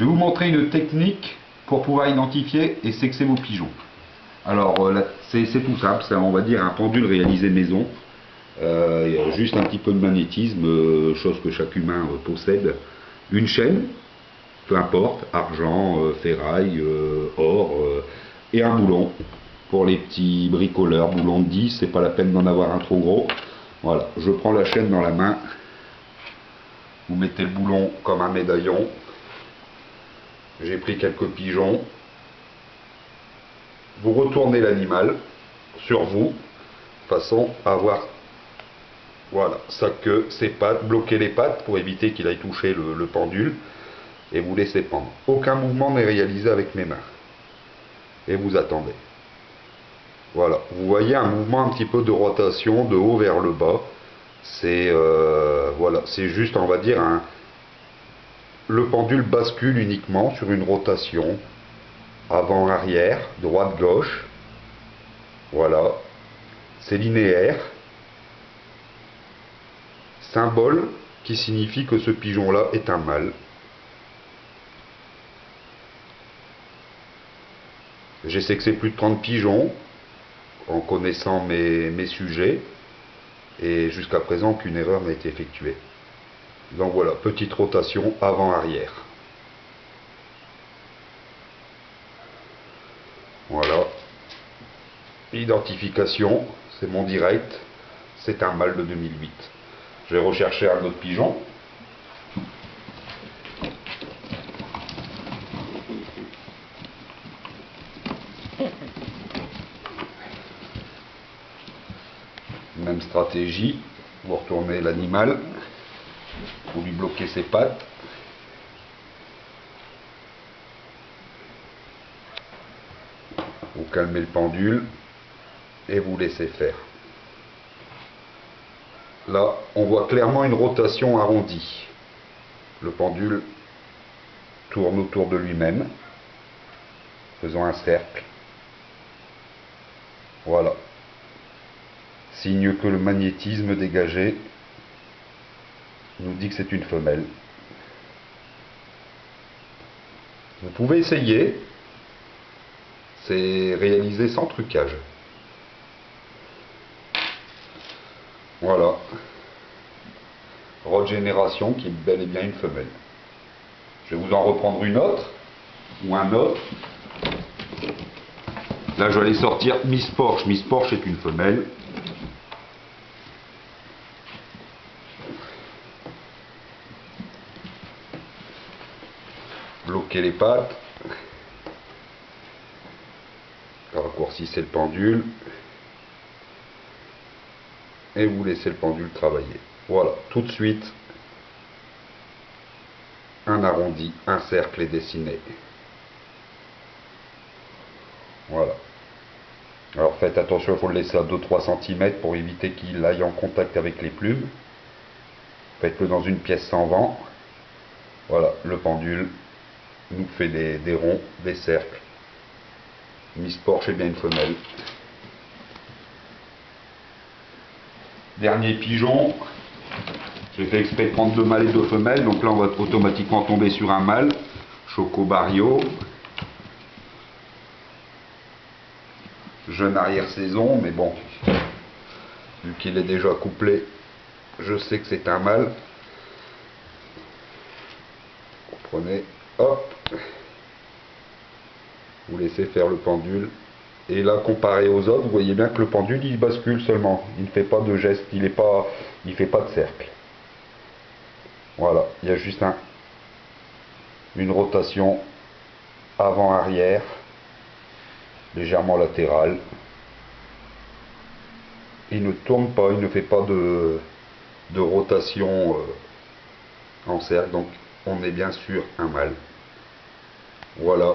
Je vais vous montrer une technique pour pouvoir identifier et sexer vos pigeons. Alors c'est tout simple, c'est on va dire un pendule réalisé maison. Il y a juste un petit peu de magnétisme, chose que chaque humain possède. Une chaîne, peu importe, argent, ferraille, or, et un boulon. Pour les petits bricoleurs, boulon de 10, c'est pas la peine d'en avoir un trop gros. Voilà, je prends la chaîne dans la main. Vous mettez le boulon comme un médaillon. J'ai pris quelques pigeons. Vous retournez l'animal sur vous, de façon à avoir, voilà, sa queue, ses pattes, bloquer les pattes pour éviter qu'il aille toucher le pendule, et vous laissez pendre. Aucun mouvement n'est réalisé avec mes mains. Et vous attendez. Voilà, vous voyez un mouvement un petit peu de rotation de haut vers le bas. C'est voilà, c'est juste, on va dire, le pendule bascule uniquement sur une rotation avant-arrière, droite-gauche. Voilà, c'est linéaire. Symbole qui signifie que ce pigeon-là est un mâle. J'ai sexé plus de 30 pigeons en connaissant mes sujets, et jusqu'à présent aucune erreur n'a été effectuée. Donc voilà, petite rotation avant-arrière. Voilà. Identification, c'est mon direct, c'est un mâle de 2008. Je vais rechercher un autre pigeon. Même stratégie, vous retournez l'animal, vous lui bloquez ses pattes. Vous calmez le pendule et vous laissez faire. Là, on voit clairement une rotation arrondie. Le pendule tourne autour de lui-même, faisant un cercle. Voilà. Signe que le magnétisme dégagé nous dit que c'est une femelle. Vous pouvez essayer. C'est réalisé sans trucage. Voilà. Régénération qui est bel et bien une femelle. Je vais vous en reprendre une autre, ou un autre. Là, je vais aller sortir Miss Porsche. Miss Porsche est une femelle. Bloquez les pattes. Raccourcissez le pendule. Et vous laissez le pendule travailler. Voilà, tout de suite, un arrondi, un cercle est dessiné. Voilà. Alors faites attention, il faut le laisser à 2-3 cm pour éviter qu'il aille en contact avec les plumes. Faites-le dans une pièce sans vent. Voilà, le pendule nous fait des ronds, des cercles. Miss Porsche est bien une femelle. Dernier pigeon. J'ai fait exprès de prendre 2 mâles et 2 femelles, donc là on va automatiquement tomber sur un mâle. Choco Barrio. Jeune arrière-saison, mais bon, vu qu'il est déjà couplé, je sais que c'est un mâle. Vous prenez, hop, vous laissez faire le pendule. Et là, comparé aux autres, vous voyez bien que le pendule, il bascule seulement. Il ne fait pas de geste, il fait pas de cercle. Voilà, il y a juste une rotation avant-arrière, légèrement latérale. Il ne tourne pas, il ne fait pas de rotation en cercle, donc on est bien sûr un mâle. Voilà.